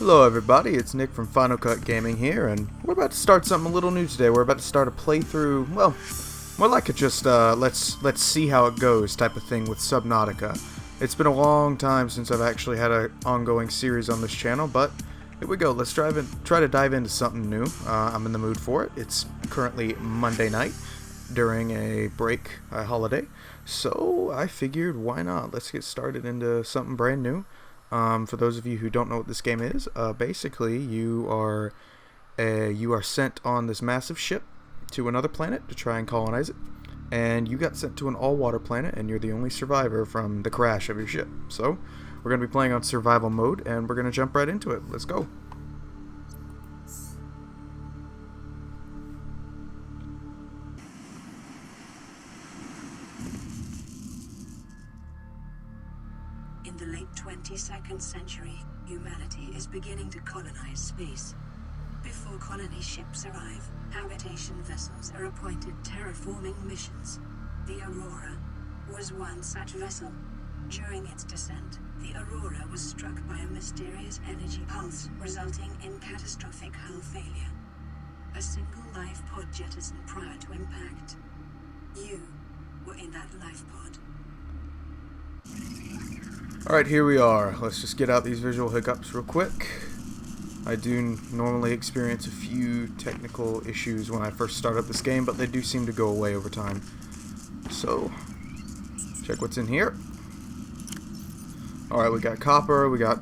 Hello everybody, it's Nick from Final Cut Gaming here, and we're about to start something a little new today. We're about to start a playthrough, well, more like a just let's see how it goes type of thing with Subnautica. It's been a long time since I've actually had an ongoing series on this channel, but here we go. Let's try to dive into something new. I'm in the mood for it. It's currently Monday night during a break, a holiday, so I figured why not? Let's get started into something brand new. For those of you who don't know what this game is, basically you are sent on this massive ship to another planet to try and colonize it, and you got sent to an all-water planet, and you're the only survivor from the crash of your ship. So we're going to be playing on survival mode, and we're going to jump right into it. Let's go. In the late 22nd century, humanity is beginning to colonize space. Before colony ships arrive, habitation vessels are appointed terraforming missions. The Aurora was one such vessel. During its descent, the Aurora was struck by a mysterious energy pulse, resulting in catastrophic hull failure. A single life pod jettisoned prior to impact. You were in that life pod. Alright, here we are. Let's just get out these visual hiccups real quick. I do normally experience a few technical issues when I first start up this game, but they do seem to go away over time. So, check what's in here. Alright, we got copper, we got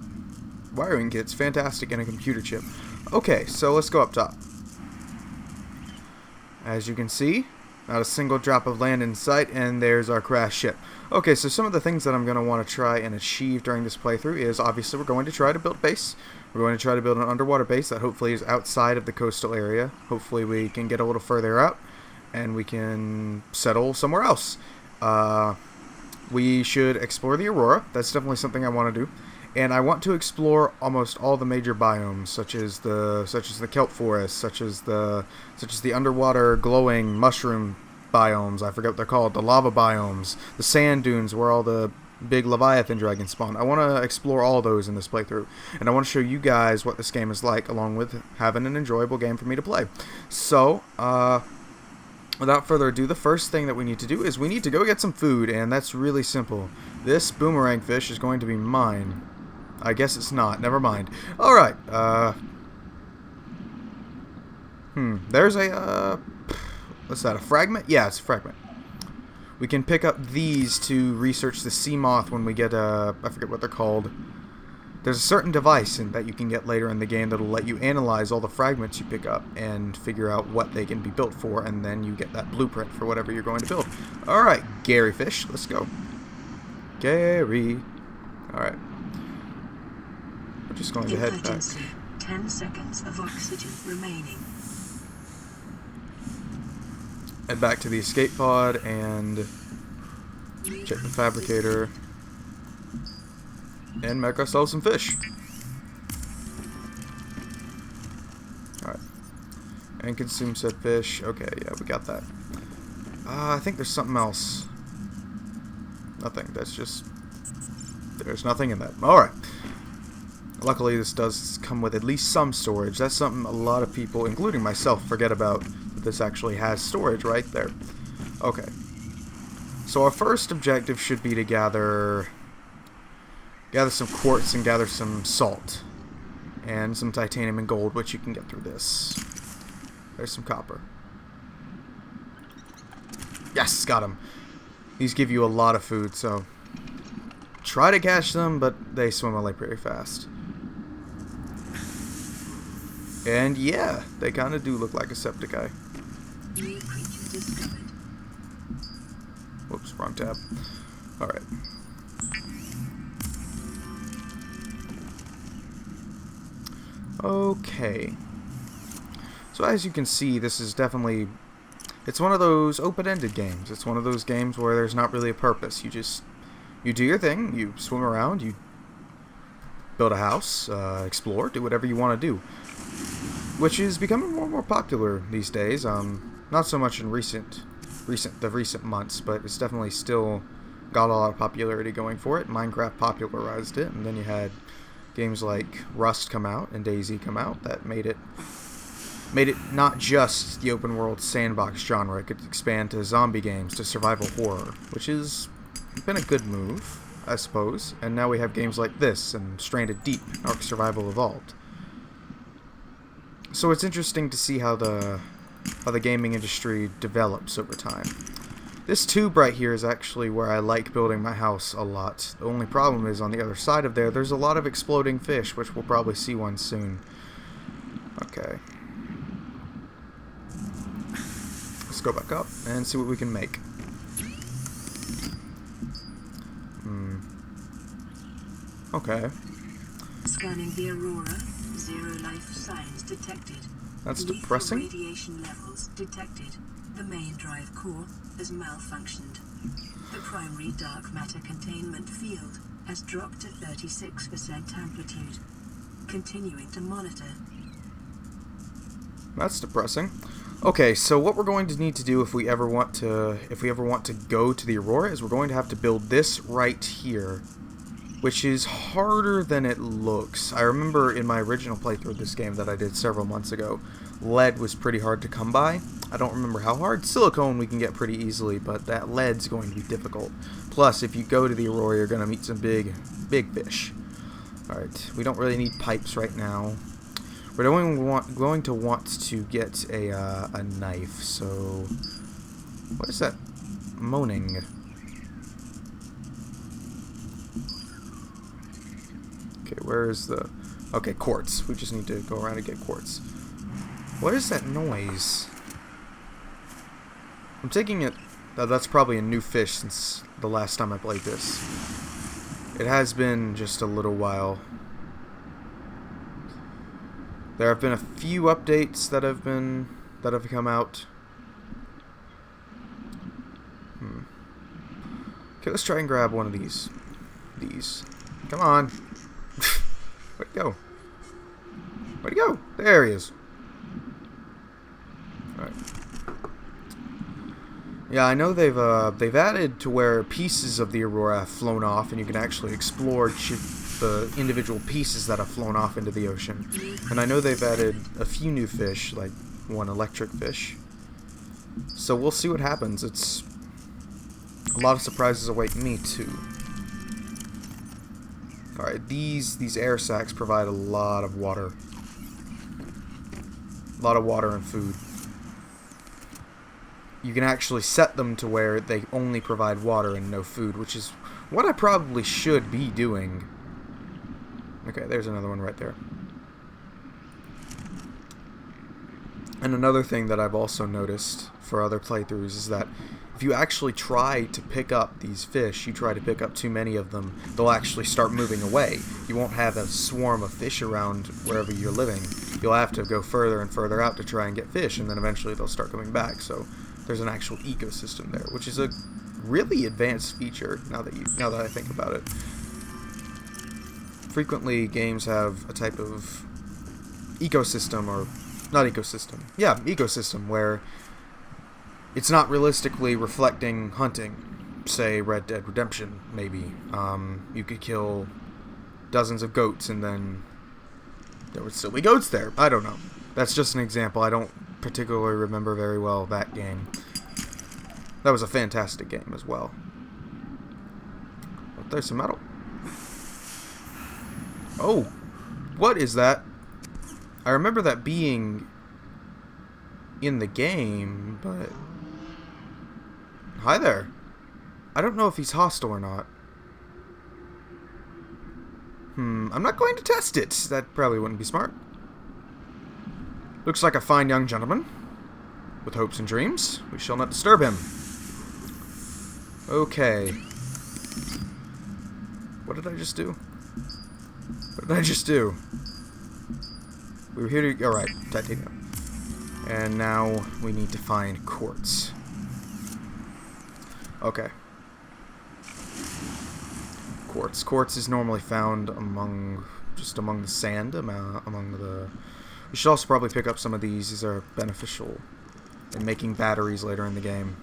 wiring kits, fantastic, and a computer chip. Okay, so let's go up top. As you can see, not a single drop of land in sight, and there's our crashed ship. Okay, so some of the things that I'm going to want to try and achieve during this playthrough is, obviously, we're going to try to build a base. We're going to try to build an underwater base that hopefully is outside of the coastal area. Hopefully we can get a little further out, and we can settle somewhere else. We should explore the Aurora. That's definitely something I want to do. And I want to explore almost all the major biomes, such as the kelp forest, such as the underwater glowing mushroom biomes. I forget what they're called. The lava biomes, the sand dunes where all the big Leviathan dragons spawn. I want to explore all those in this playthrough, and I want to show you guys what this game is like, along with having an enjoyable game for me to play. So, without further ado, the first thing that we need to do is we need to go get some food, and that's really simple. This boomerang fish is going to be mine. I guess it's not. Never mind. Alright, there's a, what's that, a fragment? Yeah, it's a fragment. We can pick up these to research the sea moth when we get, I forget what they're called. There's a certain device that you can get later in the game that'll let you analyze all the fragments you pick up and figure out what they can be built for, and then you get that blueprint for whatever you're going to build. Alright, Gary Fish, let's go. Gary. Alright. We're just going to head back. 10 seconds of oxygen remaining. Head back to the escape pod and check the fabricator and make ourselves some fish. Alright. And consume said fish. Okay, yeah, we got that. I think there's something else. Nothing. That's just... There's nothing in that. Alright. Luckily, this does come with at least some storage. That's something a lot of people, including myself, forget about. That this actually has storage right there. Okay. So our first objective should be to gather some quartz and gather some salt. And some titanium and gold, which you can get through this. There's some copper. Yes, got them. These give you a lot of food, so try to catch them, but they swim away pretty fast. And yeah, they kind of do look like a septiceye. Whoops, wrong tab. Alright. Okay. So as you can see, this is definitely... It's one of those open-ended games. It's one of those games where there's not really a purpose. You do your thing, you swim around, you build a house, explore, do whatever you want to do. Which is becoming more and more popular these days. Not so much in recent months, but it's definitely still got a lot of popularity going for it. Minecraft popularized it, and then you had games like Rust come out and DayZ come out that made it not just the open world sandbox genre. It could expand to zombie games, to survival horror, which has been a good move, I suppose. And now we have games like this and Stranded Deep, Ark Survival Evolved. So it's interesting to see how the gaming industry develops over time. This tube right here is actually where I like building my house a lot. The only problem is on the other side of there's a lot of exploding fish, which we'll probably see one soon. Okay. Let's go back up and see what we can make. Okay. Scanning the Aurora. Zero life signs detected. That's Lethal depressing. Radiation levels detected. The main drive core has malfunctioned. The primary dark matter containment field has dropped to 36% amplitude. Continuing to monitor. That's depressing. Okay, so what we're going to need to do if we ever want to go to the Aurora is we're going to have to build this right here, which is harder than it looks. I remember in my original playthrough of this game that I did several months ago, lead was pretty hard to come by. I don't remember how hard. Silicone we can get pretty easily, but that lead's going to be difficult. Plus, if you go to the Aurora, you're going to meet some big fish. Alright, we don't really need pipes right now. We're going to want to get a knife, so... What is that moaning? Okay, where is the... Okay, quartz. We just need to go around and get quartz. What is that noise? I'm taking it... that's probably a new fish since the last time I played this. It has been just a little while. There have been a few updates that have come out. Okay, let's try and grab one of these. Come on. Where'd he go? Where'd he go? There he is. Alright. Yeah, I know they've added to where pieces of the Aurora have flown off, and you can actually explore the individual pieces that have flown off into the ocean. And I know they've added a few new fish, like one electric fish. So we'll see what happens. It's a lot of surprises await me too. Alright, these air sacs provide a lot of water. A lot of water and food. You can actually set them to where they only provide water and no food, which is what I probably should be doing. Okay, there's another one right there. And another thing that I've also noticed for other playthroughs is that if you actually try to pick up these fish, you try to pick up too many of them, they'll actually start moving away. You won't have a swarm of fish around wherever you're living. You'll have to go further and further out to try and get fish, and then eventually they'll start coming back. So there's an actual ecosystem there, which is a really advanced feature now that I think about it. Frequently, games have a type of ecosystem, or not ecosystem. Yeah, ecosystem, where it's not realistically reflecting hunting. Say Red Dead Redemption, maybe. You could kill dozens of goats and then there would still be goats there. I don't know. That's just an example. I don't particularly remember very well that game. That was a fantastic game as well. But there's some metal. Oh! What is that? I remember that being in the game, but... Hi there. I don't know if he's hostile or not. I'm not going to test it. That probably wouldn't be smart. Looks like a fine young gentleman with hopes and dreams. We shall not disturb him. Okay. What did I just do? What did I just do? We were here to... Alright, titanium. And now we need to find quartz. Okay. Quartz. Quartz is normally found among the sand, among the... We should also probably pick up some of these. These are beneficial in making batteries later in the game.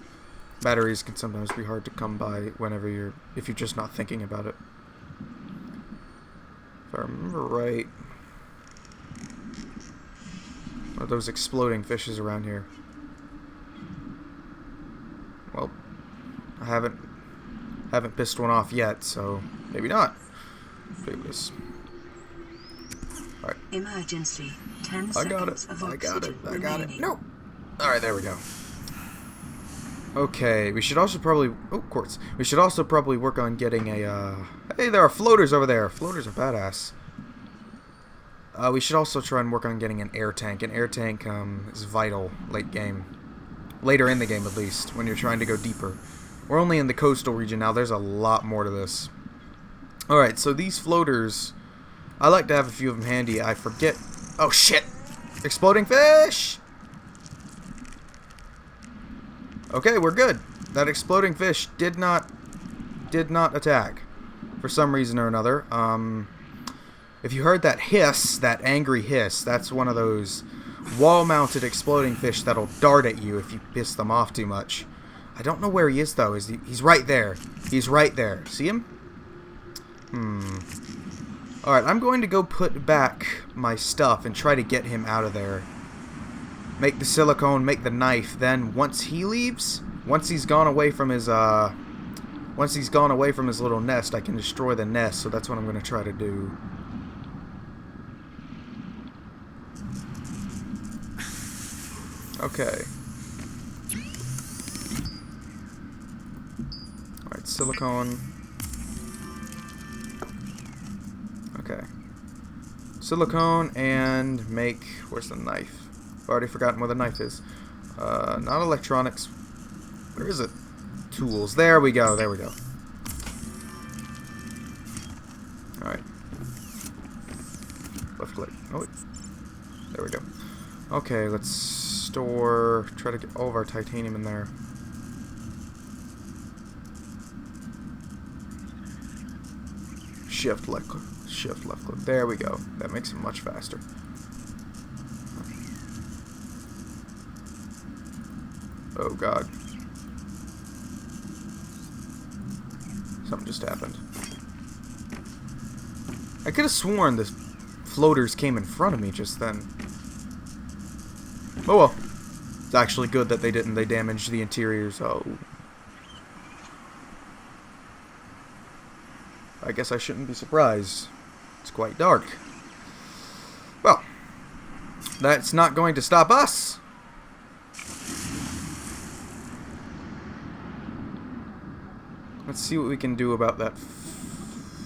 Batteries can sometimes be hard to come by if you're just not thinking about it. If I remember right, one of those exploding fishes around here. Well, I haven't pissed one off yet, so maybe not. Maybe this. All right. Emergency. 10 I got it. seconds of I got it. oxygen I got it. remaining. Nope. All right, there we go. Okay, we should also probably... Oh, quartz. We should also probably work on getting a... Hey, there are floaters over there. Floaters are badass. We should also try and work on getting an air tank. An air tank is vital late game. Later in the game, at least, when you're trying to go deeper. We're only in the coastal region now. There's a lot more to this. Alright, so these floaters... I like to have a few of them handy. I forget... Oh, shit! Exploding fish! Okay, we're good. That exploding fish did not attack for some reason or another. If you heard that hiss, that angry hiss, that's one of those wall-mounted exploding fish that'll dart at you if you piss them off too much. I don't know where he is though. He's right there. He's right there. See him? Alright, I'm going to go put back my stuff and try to get him out of there. Make the silicone, make the knife, then once he leaves, once he's gone away from his little nest, I can destroy the nest, so that's what I'm going to try to do. Okay. Alright, silicone. Okay. Silicone and make... Where's the knife? I've already forgotten where the knife is. Not electronics. Where is it? Tools. There we go. There we go. Alright. Left click. Oh, wait. There we go. Okay, let's store... Try to get all of our titanium in there. Shift left click. Shift left click. There we go. That makes it much faster. Oh god. Something just happened. I could have sworn the floaters came in front of me just then. Oh well. It's actually good that they didn't. They damaged the interiors. Oh. I guess I shouldn't be surprised. It's quite dark. Well. That's not going to stop us. Let's see what we can do about that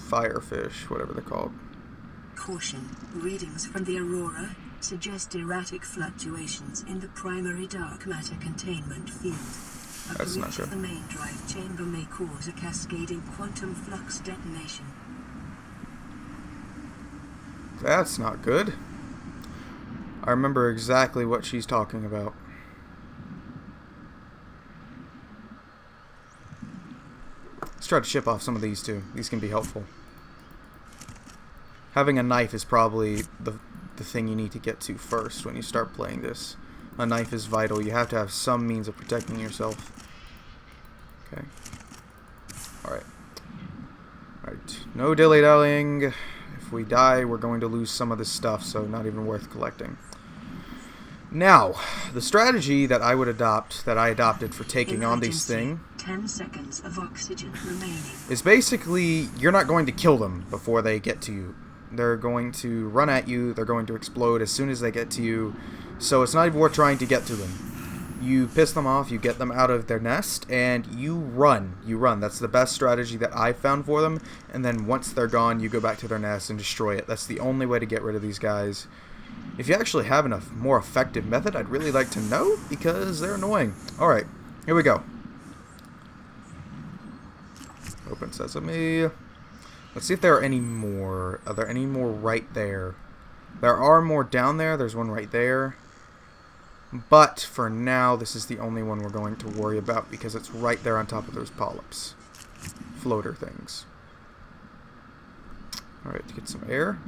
firefish, whatever they're called. Caution. Readings from the Aurora suggest erratic fluctuations in the primary dark matter containment field. That's not breach good. of the main drive chamber may cause a cascading quantum flux detonation. That's not good. I remember exactly what she's talking about. Let's try to ship off some of these too. These can be helpful. Having a knife is probably the thing you need to get to first when you start playing this. A knife is vital. You have to have some means of protecting yourself. Okay. Alright. Alright. No dilly-dallying. If we die, we're going to lose some of this stuff, so not even worth collecting. Now, the strategy that I would adopt, that I adopted for taking on these things, 10 seconds of oxygen remaining. Is basically, you're not going to kill them before they get to you. They're going to run at you, they're going to explode as soon as they get to you, so it's not even worth trying to get to them. You piss them off, you get them out of their nest, and you run. You run. That's the best strategy that I've found for them, and then once they're gone, you go back to their nest and destroy it. That's the only way to get rid of these guys. If you actually have a more effective method, I'd really like to know, because they're annoying. Alright, here we go. Open sesame. Let's see if there are any more. Are there any more right there? There are more down there. There's one right there. But for now, this is the only one we're going to worry about because it's right there on top of those polyps. Floater things. Alright, get some air.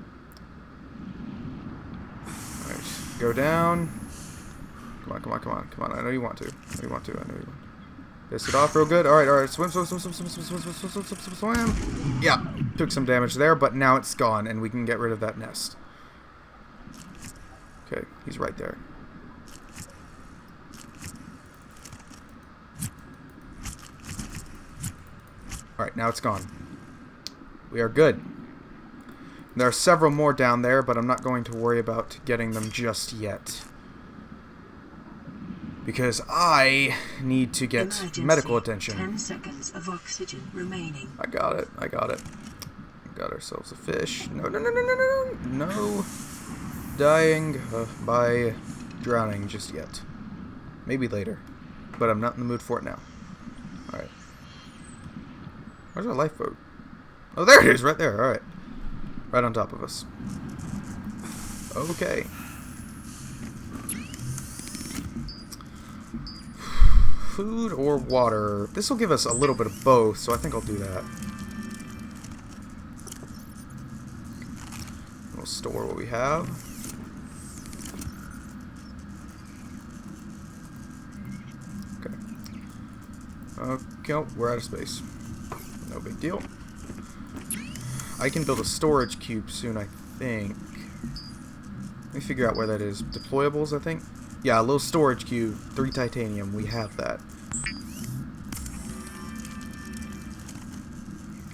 Alright, go down. Come on, come on, come on, come on. I know you want to. I know you want to. I know you want to. Piss it off real good. Alright. Swim, swim, swim, swim, swim, swim, swim, swim, swim, swim, swim, swim. Yeah, took some damage there, but now it's gone, and we can get rid of that nest. Okay, he's right there. Alright, now it's gone. We are good. There are several more down there, but I'm not going to worry about getting them just yet. Because I need to get Emergency. medical attention. 10 seconds of oxygen remaining. I got it. Got ourselves a fish. No. Dying by drowning just yet. Maybe later. But I'm not in the mood for it now. Alright. Where's our lifeboat? Oh, there it is, right there. Alright. Right on top of us. Okay. Food or water? This will give us a little bit of both, so I think I'll do that. We'll store what we have. Okay. Okay, oh, we're out of space. No big deal. I can build a storage cube soon, I think. Let me figure out where that is. Deployables, I think? Yeah, a little storage cube. 3 titanium. We have that.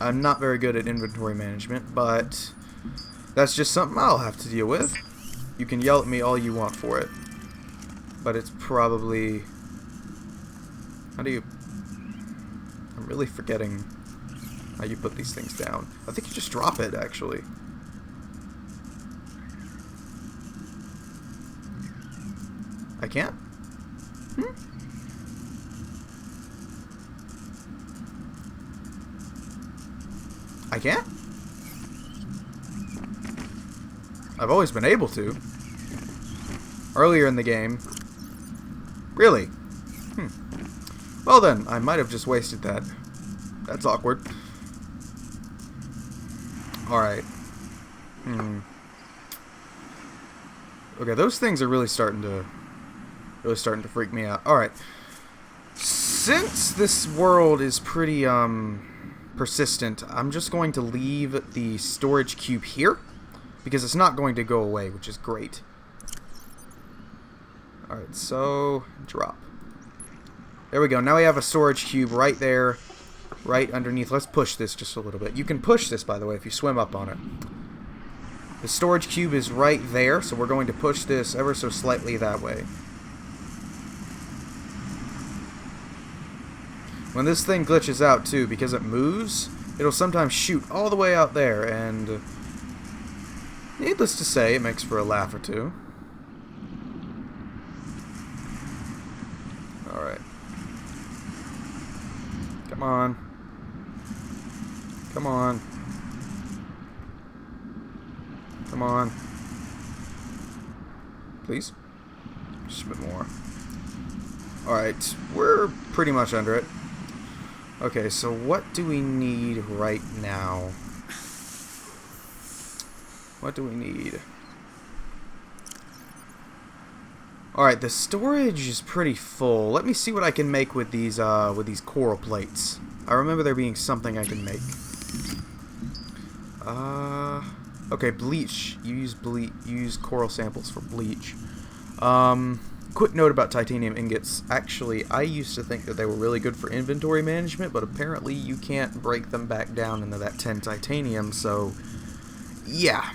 I'm not very good at inventory management, but that's just something I'll have to deal with. You can yell at me all you want for it. But it's probably... How do you... I'm really forgetting how you put these things down. I think you just drop it, actually. I can't? I can't? I've always been able to. Earlier in the game. Really? Well then, I might have just wasted that. That's awkward. Alright. Okay, those things are really starting to freak me out. Alright. Since this world is pretty persistent, I'm just going to leave the storage cube here because it's not going to go away, which is great. Alright, so drop. There we go. Now we have a storage cube right there, right underneath. Let's push this just a little bit. You can push this, by the way, if you swim up on it. The storage cube is right there, so we're going to push this ever so slightly that way. When this thing glitches out, too, because it moves, it'll sometimes shoot all the way out there, and needless to say, it makes for a laugh or two. Alright. Come on. Come on. Come on. Please? Just a bit more. Alright, we're pretty much under it. Okay, so what do we need right now? What do we need? Alright, the storage is pretty full. Let me see what I can make with these coral plates. I remember there being something I can make. Okay, bleach. You use coral samples for bleach. Quick note about titanium ingots. Actually, I used to think that they were really good for inventory management, but apparently you can't break them back down into that 10 titanium, so yeah.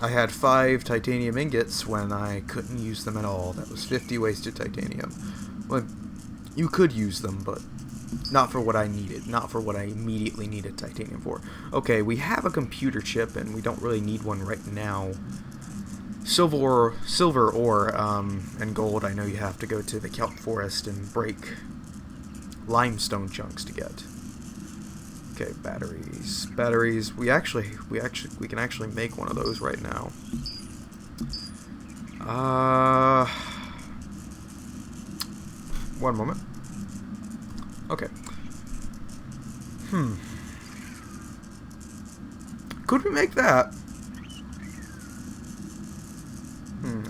I had 5 titanium ingots when I couldn't use them at all. That was 50 wasted titanium. Well, you could use them, but not for what I needed. Not for what I immediately needed titanium for. Okay, we have a computer chip, and we don't really need one right now. Silver ore, and gold, I know you have to go to the kelp forest and break limestone chunks to get. Okay, batteries. Batteries, we can actually make one of those right now. One moment. Okay. Could we make that?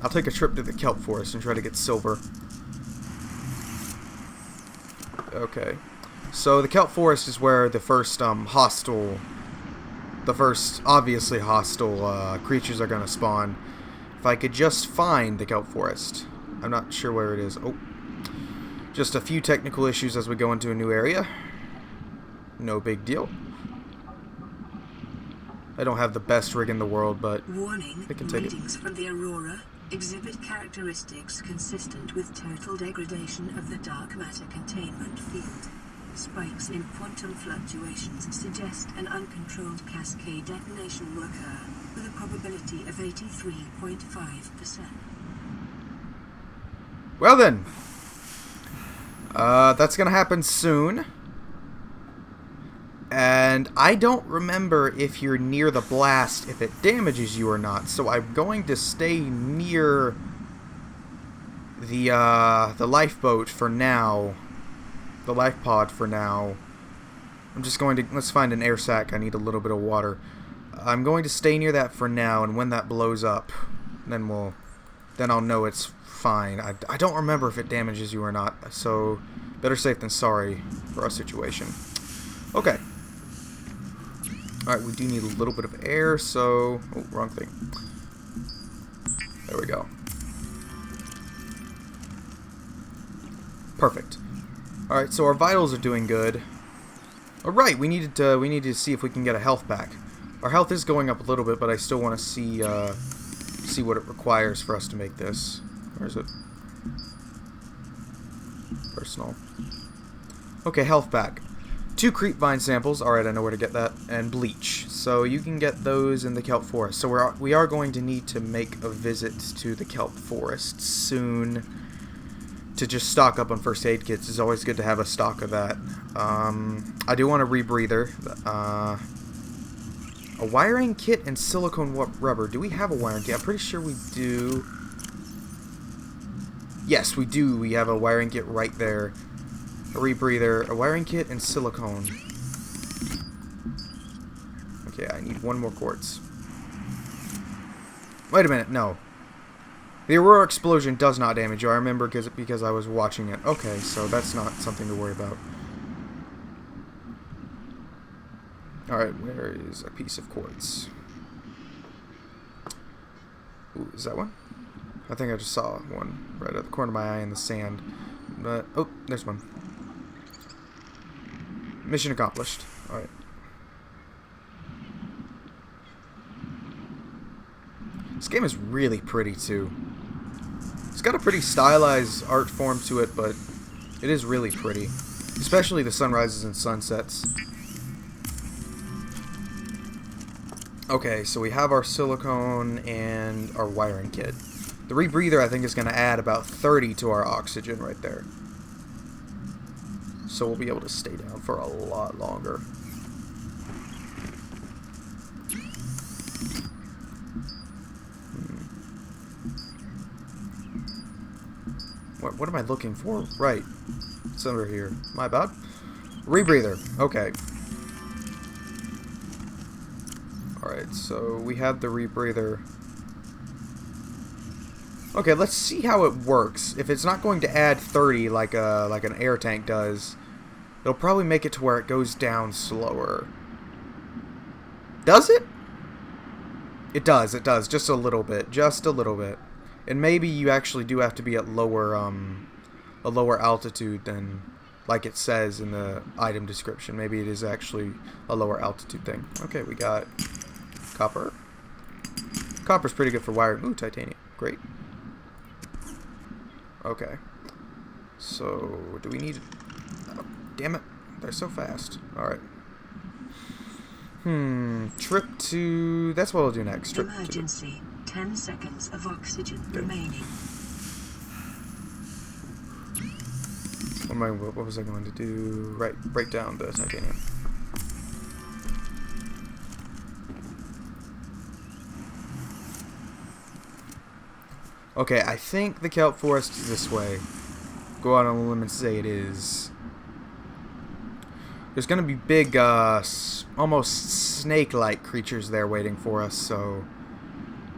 I'll take a trip to the kelp forest and try to get silver. Okay. So the kelp forest is where the first obviously hostile creatures are gonna spawn. If I could just find the kelp forest. I'm not sure where it is. Oh. Just a few technical issues as we go into a new area. No big deal. I don't have the best rig in the world, but warning, I can take readings from the Aurora exhibit characteristics consistent with total degradation of the dark matter containment field. Spikes in quantum fluctuations suggest an uncontrolled cascade detonation will occur with a probability of 83.5%. Well then, that's gonna happen soon. And I don't remember if you're near the blast, if it damages you or not. So I'm going to stay near the lifeboat for now. The life pod for now. I'm just going to, let's find an air sac. I need a little bit of water. I'm going to stay near that for now, and when that blows up, then I'll know it's fine. I don't remember if it damages you or not, so better safe than sorry for our situation. Okay. Alright, we do need a little bit of air, so... Oh, wrong thing. There we go. Perfect. Alright, so our vitals are doing good. Alright, we need to see if we can get a health back. Our health is going up a little bit, but I still want to see what it requires for us to make this. Where is it? Personal. Okay, health back. 2 creep vine samples. Alright, I know where to get that. And bleach. So you can get those in the kelp forest. So we are going to need to make a visit to the kelp forest soon to just stock up on first aid kits. It's always good to have a stock of that. I do want a rebreather. A wiring kit and silicone rubber. Do we have a wiring kit? I'm pretty sure we do. Yes, we do. We have a wiring kit right there. A rebreather, a wiring kit, and silicone. Okay, I need one more quartz. Wait a minute, no. The Aurora explosion does not damage you. I remember because I was watching it. Okay, so that's not something to worry about. Alright, where is a piece of quartz? Ooh, is that one? I think I just saw one right at the corner of my eye in the sand. But, oh, there's one. Mission accomplished. Alright. This game is really pretty, too. It's got a pretty stylized art form to it, but it is really pretty. Especially the sunrises and sunsets. Okay, so we have our silicone and our wiring kit. The rebreather, I think, is going to add about 30 to our oxygen right there. So we'll be able to stay down for a lot longer. What am I looking for? Right. It's over here. My bad. Rebreather. Okay. Alright, so we have the rebreather. Okay, let's see how it works. If it's not going to add 30 like an air tank does, it'll probably make it to where it goes down slower. Does it? It does, just a little bit. Just a little bit. And maybe you actually do have to be at a lower altitude than, like it says in the item description. Maybe it is actually a lower altitude thing. Okay, we got copper. Copper's pretty good for wiring. Ooh, titanium. Great. Okay. So, do we need... Oh, damn it. They're so fast. Alright. Trip to... That's what we'll do next. Trip Emergency. 10 seconds of oxygen remaining. What was I going to do? Right, break down the titanium. Okay, I think the kelp forest is this way. Go out on a limb and say it is. There's going to be big, almost snake-like creatures there waiting for us, so...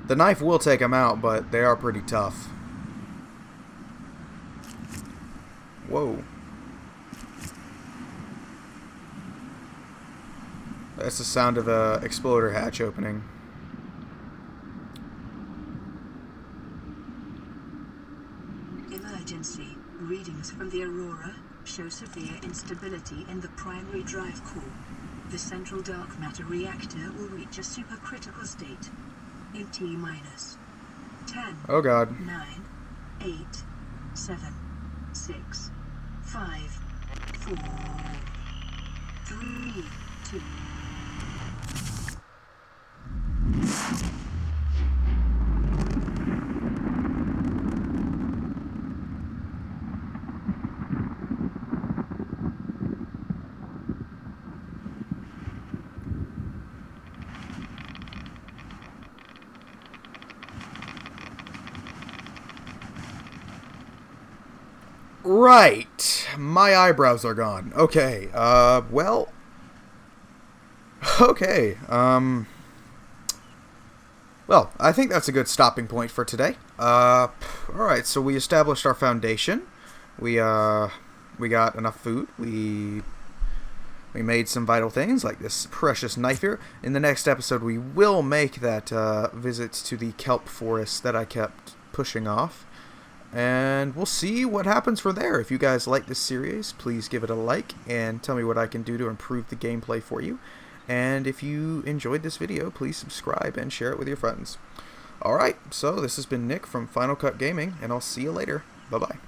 The knife will take them out, but they are pretty tough. Whoa. That's the sound of a exploder hatch opening. Emergency. Readings from the Aurora show severe instability in the primary drive core. The central dark matter reactor will reach a supercritical state in T-minus 10. Oh god. 9, 8, 7, 6, 5, 4, 3, 2. Right. My eyebrows are gone. Okay. Well. Okay. Well, I think that's a good stopping point for today. Alright, so we established our foundation. We got enough food. We made some vital things, like this precious knife here. In the next episode, we will make that visit to the kelp forest that I kept pushing off. And we'll see what happens from there. If you guys like this series, please give it a like and tell me what I can do to improve the gameplay for you. And if you enjoyed this video, please subscribe and share it with your friends. Alright, so this has been Nick from Final Cut Gaming, and I'll see you later. Bye-bye.